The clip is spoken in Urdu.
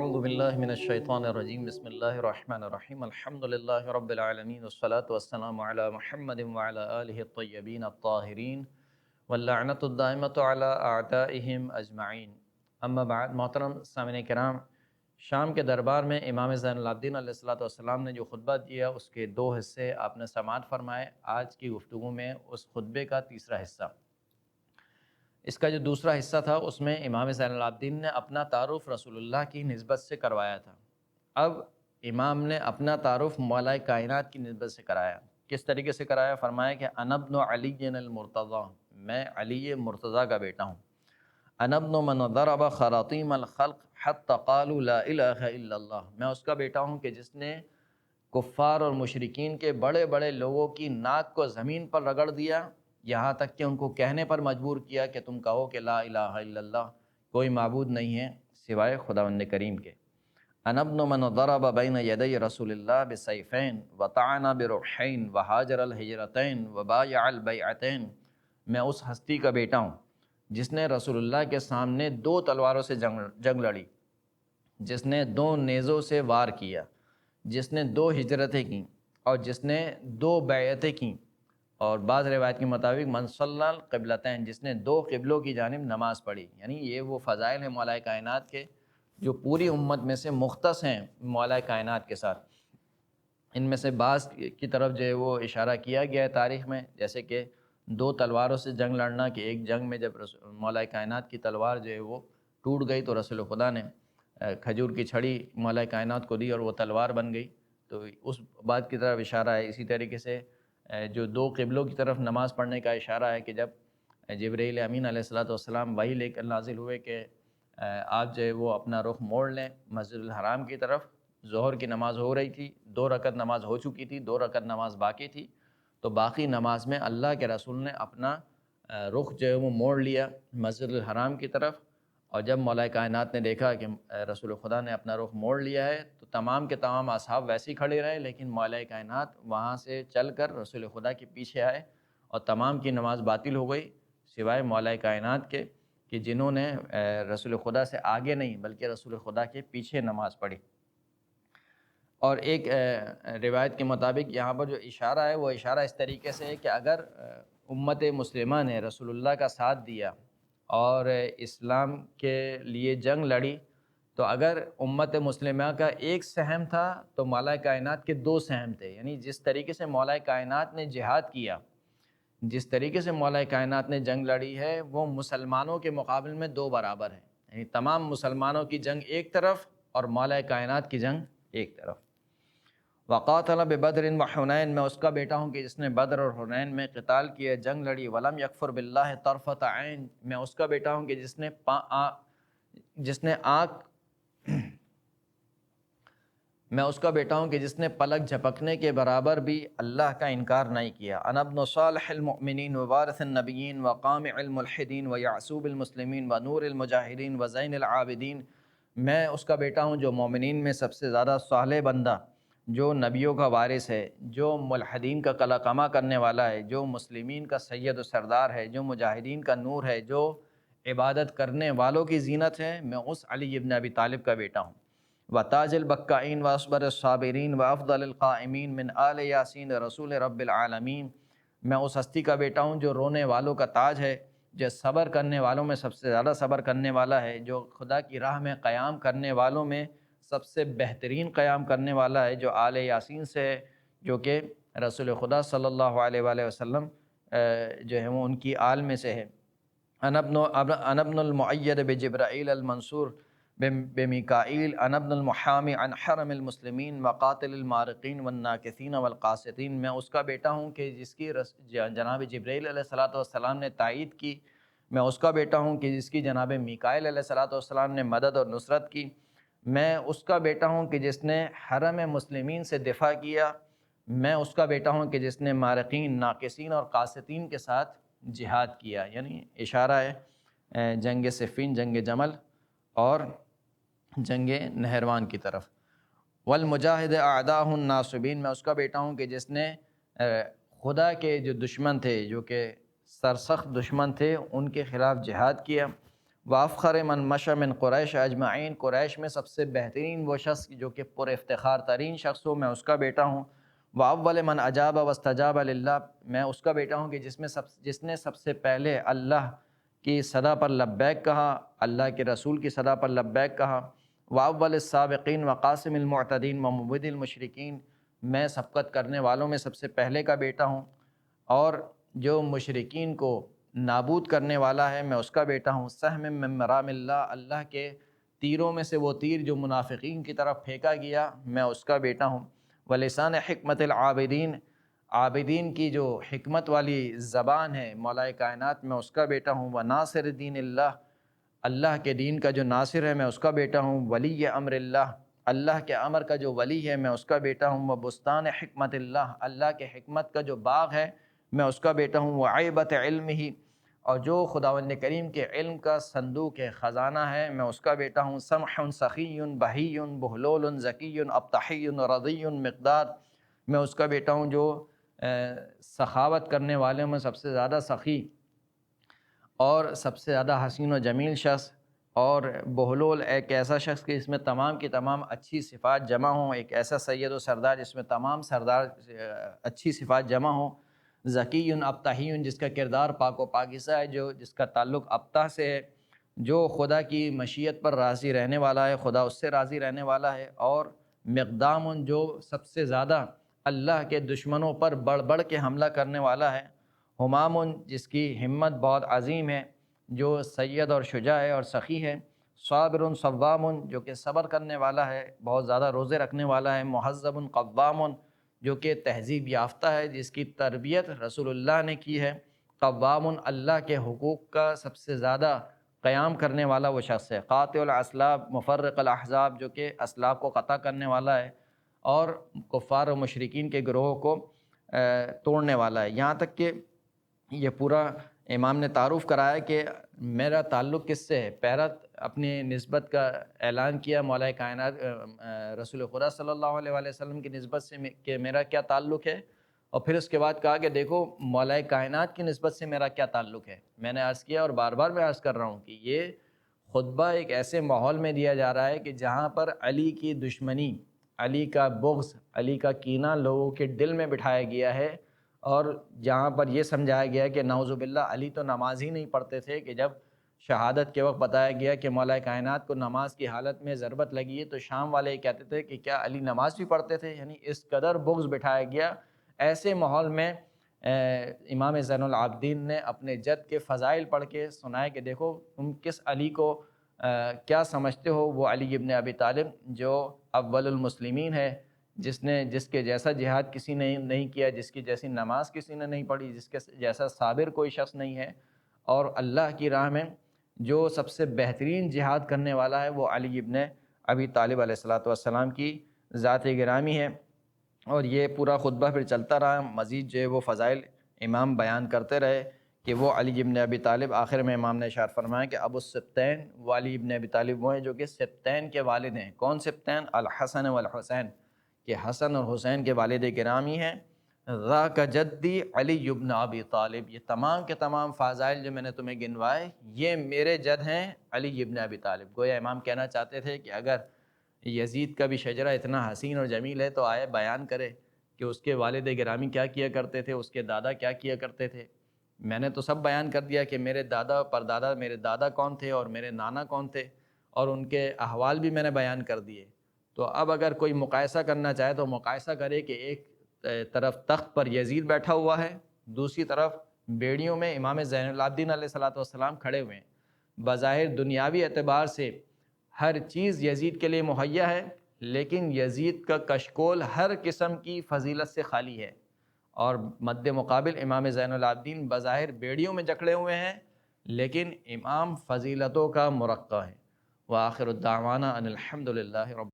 اعوذ باللہ من الشیطان الرجیم بسم اللہ الرحمن الرحیم الحمد للہ رب العالمین والصلاة والسلام علی محمد وعلی آلہ الطیبین الطاہرین واللعنۃ الدائمۃ علی اعدائہم اجمعین اما بعد۔ محترم سامعین کرام، شام کے دربار میں امام زین العابدین علیہ الصلوۃ والسلام نے جو خطبہ دیا اس کے دو حصے آپ نے سماعت فرمائے۔ آج کی گفتگو میں اس خطبے کا تیسرا حصہ، اس کا جو دوسرا حصہ تھا، اس میں امام زین العابدین نے اپنا تعارف رسول اللہ کی نسبت سے کروایا تھا۔ اب امام نے اپنا تعارف مولا کائنات کی نسبت سے کرایا۔ کس طریقے سے کرایا؟ فرمایا کہ انا ابن علی المرتضی، میں علی مرتضیٰ کا بیٹا ہوں۔ انا ابن من ضرب خراطیم الخلق حتی قالوا لا الہ الا اللہ، میں اس کا بیٹا ہوں کہ جس نے کفار اور مشرکین کے بڑے بڑے لوگوں کی ناک کو زمین پر رگڑ دیا، یہاں تک کہ ان کو کہنے پر مجبور کیا کہ تم کہو کہ لا الہ الا اللہ، کوئی معبود نہیں ہے سوائے خداوند کریم کے۔ انا ابن من ضرب بین یدی رسول اللہ بسیفین وطعن برمحین وہاجر الہجرتین وبایع البیعتین، میں اس ہستی کا بیٹا ہوں جس نے رسول اللہ کے سامنے دو تلواروں سے جنگ لڑی، جس نے دو نیزوں سے وار کیا، جس نے دو ہجرتیں کیں اور جس نے دو بیعتیں کیں، اور بعض روایت کے مطابق من صلی القبلتین، جس نے دو قبلوں کی جانب نماز پڑھی۔ یعنی یہ وہ فضائل ہیں مولا کائنات کے جو پوری امت میں سے مختص ہیں مولا کائنات کے ساتھ۔ ان میں سے بعض کی طرف جو ہے وہ اشارہ کیا گیا ہے تاریخ میں، جیسے کہ دو تلواروں سے جنگ لڑنا، کہ ایک جنگ میں جب مولا کائنات کی تلوار جو ہے وہ ٹوٹ گئی تو رسول خدا نے کھجور کی چھڑی مولا کائنات کو دی اور وہ تلوار بن گئی، تو اس بات کی طرف اشارہ ہے۔ اسی طریقے سے جو دو قبلوں کی طرف نماز پڑھنے کا اشارہ ہے کہ جب جبرائیل امین علیہ الصلوۃ والسلام وحی لے کر نازل ہوئے کہ آپ جو ہے وہ اپنا رخ موڑ لیں مسجد الحرام کی طرف، ظہر کی نماز ہو رہی تھی، 2 رکعت نماز ہو چکی تھی، 2 رکعت نماز باقی تھی، تو باقی نماز میں اللہ کے رسول نے اپنا رخ جو ہے وہ موڑ لیا مسجد الحرام کی طرف، اور جب مولا کائنات نے دیکھا کہ رسول خدا نے اپنا رخ موڑ لیا ہے تو تمام کے تمام اصحاب ویسے ہی کھڑے رہے، لیکن مولا کائنات وہاں سے چل کر رسول خدا کے پیچھے آئے اور تمام کی نماز باطل ہو گئی سوائے مولا کائنات کے، کہ جنہوں نے رسول خدا سے آگے نہیں بلکہ رسول خدا کے پیچھے نماز پڑھی۔ اور ایک روایت کے مطابق یہاں پر جو اشارہ ہے وہ اشارہ اس طریقے سے ہے کہ اگر امت مسلمہ نے رسول اللہ کا ساتھ دیا اور اسلام کے لیے جنگ لڑی، تو اگر امت مسلمہ کا ایک سہم تھا تو مولا کائنات کے 2 سہم تھے۔ یعنی جس طریقے سے مولا کائنات نے جہاد کیا، جس طریقے سے مولا کائنات نے جنگ لڑی ہے، وہ مسلمانوں کے مقابل میں 2 برابر ہے۔ یعنی تمام مسلمانوں کی جنگ ایک طرف اور مولا کائنات کی جنگ ایک طرف۔ وقاتل ببدر وحنین، میں اس کا بیٹا ہوں کہ جس نے بدر اور حنین میں قتال کیا، جنگ لڑی۔ ولم یکفر باللہ طرفۃ عین، میں اس کا بیٹا ہوں کہ جس نے آنکھ میں اس کا بیٹا ہوں کہ جس نے پلک جھپکنے کے برابر بھی اللہ کا انکار نہیں کیا۔ انا ابن صالح المؤمنین ووارث النبیین وقامع الملحدین ویعصوب المسلمین ونور المجاہدین وزین العابدین، میں اس کا بیٹا ہوں جو مومنین میں سب سے زیادہ صالح بندہ، جو نبیوں کا وارث ہے، جو ملحدین کا قلع قمع کرنے والا ہے، جو مسلمین کا سید و سردار ہے، جو مجاہدین کا نور ہے، جو عبادت کرنے والوں کی زینت ہے، میں اس علی ابن ابی طالب کا بیٹا ہوں۔ وتاج البکائین واصبر الصابرین وافضل القائمین من آل یاسین رسول رب العالمین، میں اس ہستی کا بیٹا ہوں جو رونے والوں کا تاج ہے، جو صبر کرنے والوں میں سب سے زیادہ صبر کرنے والا ہے، جو خدا کی راہ میں قیام کرنے والوں میں سب سے بہترین قیام کرنے والا ہے، جو آل یاسین سے ہے، جو کہ رسول خدا صلی اللہ علیہ وآلہ وسلم جو ہے وہ ان کی آل میں سے ہے۔ انا ابن المؤید بجبرائیل المنصور بمیکائیل، انا ابن المحامی عن حرم المسلمین وقاتل المارقین والناکثین والقاسطین، میں اس کا بیٹا ہوں کہ جس کی جناب جبرائیل علیہ الصلوۃ والسلام نے تائید کی، میں اس کا بیٹا ہوں کہ جس کی جناب میکائیل علیہ الصلوۃ والسلام نے مدد اور نصرت کی، میں اس کا بیٹا ہوں کہ جس نے حرم مسلمین سے دفاع کیا، میں اس کا بیٹا ہوں کہ جس نے مارقین، ناقصین اور قاسطین کے ساتھ جہاد کیا۔ یعنی اشارہ ہے جنگ صفین، جنگ جمل اور جنگ نہروان کی طرف۔ والمجاہد اعداء الناصبین، میں اس کا بیٹا ہوں کہ جس نے خدا کے جو دشمن تھے، جو کہ سرسخت دشمن تھے، ان کے خلاف جہاد کیا۔ وافخر من مشى من قریش اجمعین، قریش میں سب سے بہترین وہ شخص جو کہ پر افتخار ترین شخص ہو، میں اس کا بیٹا ہوں۔ واول من اجاب واستجاب للہ، میں اس کا بیٹا ہوں کہ جس نے سب سے پہلے اللہ کی صدا پر لبیک کہا، اللہ کے رسول کی صدا پر لبیک کہا۔ واول السابقین وقاسم المعتدین ومبد المشرکین، میں سبقت کرنے والوں میں سب سے پہلے کا بیٹا ہوں، اور جو مشرکین کو نابود کرنے والا ہے میں اس کا بیٹا ہوں۔ سہم من مرام اللہ، اللہ کے تیروں میں سے وہ تیر جو منافقین کی طرف پھینکا گیا، میں اس کا بیٹا ہوں۔ ولسان حکمت العابدین، عابدین کی جو حکمت والی زبان ہے مولا کائنات، میں اس کا بیٹا ہوں۔ وناصر دین اللہ، اللہ کے دین کا جو ناصر ہے میں اس کا بیٹا ہوں۔ ولی امر اللہ، اللہ کے امر کا جو ولی ہے میں اس کا بیٹا ہوں۔ وبستان حکمت اللہ، اللہ کے حکمت کا جو باغ ہے میں اس کا بیٹا ہوں۔ وعیبت علم ہی، اور جو خداوند کریم کے علم کا صندوق ہے، خزانہ ہے، میں اس کا بیٹا ہوں۔ سمح سخی بہی بہلول ذکی ابطحی رضی مقدار، میں اس کا بیٹا ہوں جو سخاوت کرنے والوں میں سب سے زیادہ سخی اور سب سے زیادہ حسین و جمیل شخص، اور بہلول ایک ایسا شخص کہ اس میں تمام کی تمام اچھی صفات جمع ہوں، ایک ایسا سید و سردار جس میں تمام سردار اچھی صفات جمع ہوں۔ ذکی ابطحی، جس کا کردار پاک و پاکیزہ ہے، جس کا تعلق ابطح سے ہے، جو خدا کی مشیت پر راضی رہنے والا ہے، خدا اس سے راضی رہنے والا ہے۔ اور مقدام، جو سب سے زیادہ اللہ کے دشمنوں پر بڑھ بڑھ کے حملہ کرنے والا ہے۔ ہمام، جس کی ہمت بہت عظیم ہے، جو سید اور شجاع ہے اور سخی ہے۔ صابر صوام، جو کہ صبر کرنے والا ہے، بہت زیادہ روزے رکھنے والا ہے۔ مہذب قوام، جو کہ تہذیب یافتہ ہے، جس کی تربیت رسول اللہ نے کی ہے۔ قوام، اللہ کے حقوق کا سب سے زیادہ قیام کرنے والا وہ شخص ہے۔ قاطع الاسلاب مفرق الاحزاب، جو کہ اسلاب کو قطع کرنے والا ہے اور کفار و مشرکین کے گروہوں کو توڑنے والا ہے۔ یہاں تک کہ یہ پورا امام نے تعارف کرایا کہ میرا تعلق کس سے ہے، پہلا اپنی نسبت کا اعلان کیا مولا کائنات رسول خدا صلی اللہ علیہ وآلہ وسلم کی نسبت سے کہ میرا کیا تعلق ہے، اور پھر اس کے بعد کہا کہ دیکھو مولا کائنات کی نسبت سے میرا کیا تعلق ہے۔ میں نے عرض کیا اور بار بار میں عرض کر رہا ہوں کہ یہ خطبہ ایک ایسے ماحول میں دیا جا رہا ہے کہ جہاں پر علی کی دشمنی، علی کا بغض، علی کا کینہ لوگوں کے دل میں بٹھایا گیا ہے، اور جہاں پر یہ سمجھایا گیا کہ نعوذ باللہ علی تو نماز ہی نہیں پڑھتے تھے، کہ جب شہادت کے وقت بتایا گیا کہ مولا کائنات کو نماز کی حالت میں ضربت لگی ہے تو شام والے یہ کہتے تھے کہ کیا علی نماز بھی پڑھتے تھے، یعنی اس قدر بغض بٹھایا گیا۔ ایسے ماحول میں امام زین العابدین نے اپنے جد کے فضائل پڑھ کے سنائے کہ دیکھو تم کس علی کو کیا سمجھتے ہو، وہ علی ابن ابی طالب جو اول المسلمین ہے، جس کے جیسا جہاد کسی نے نہیں کیا، جس کی جیسی نماز کسی نے نہیں پڑھی، جس کے جیسا صابر کوئی شخص نہیں ہے، اور اللہ کی راہ میں جو سب سے بہترین جہاد کرنے والا ہے وہ علی ابن ابی طالب علیہ السلام کی ذات گرامی ہے۔ اور یہ پورا خطبہ پھر چلتا رہا، مزید جو ہے وہ فضائل امام بیان کرتے رہے کہ وہ علی ابن ابی طالب، آخر میں امام نے ارشاد فرمایا کہ ابو السبتین، وہ علی ابن ابی طالب وہ ہیں جو کہ سبتین کے والد ہیں۔ کون سبتین؟ الحسن والحسین، کہ حسن اور حسین کے والد گرامی ہیں۔ ذاک جدی علی ابن ابی طالب، یہ تمام کے تمام فضائل جو میں نے تمہیں گنوائے یہ میرے جد ہیں علی ابن ابی طالب۔ گویا امام کہنا چاہتے تھے کہ اگر یزید کا بھی شجرہ اتنا حسین اور جمیل ہے تو آئے بیان کرے کہ اس کے والد گرامی کیا کیا کرتے تھے، اس کے دادا کیا کیا کرتے تھے۔ میں نے تو سب بیان کر دیا کہ میرے دادا پردادا، میرے دادا کون تھے اور میرے نانا کون تھے، اور ان کے احوال بھی میں نے بیان کر دیے۔ تو اب اگر کوئی مقایسہ کرنا چاہے تو مقایسہ کرے کہ ایک طرف تخت پر یزید بیٹھا ہوا ہے، دوسری طرف بیڑیوں میں امام زین العابدین علیہ السلام کھڑے ہوئے ہیں۔ بظاہر دنیاوی اعتبار سے ہر چیز یزید کے لیے مہیا ہے، لیکن یزید کا کشکول ہر قسم کی فضیلت سے خالی ہے، اور مد مقابل امام زین العابدین بظاہر بیڑیوں میں جکڑے ہوئے ہیں لیکن امام فضیلتوں کا مرقع ہے۔ وآخر الدعوانا ان الحمد للہ رب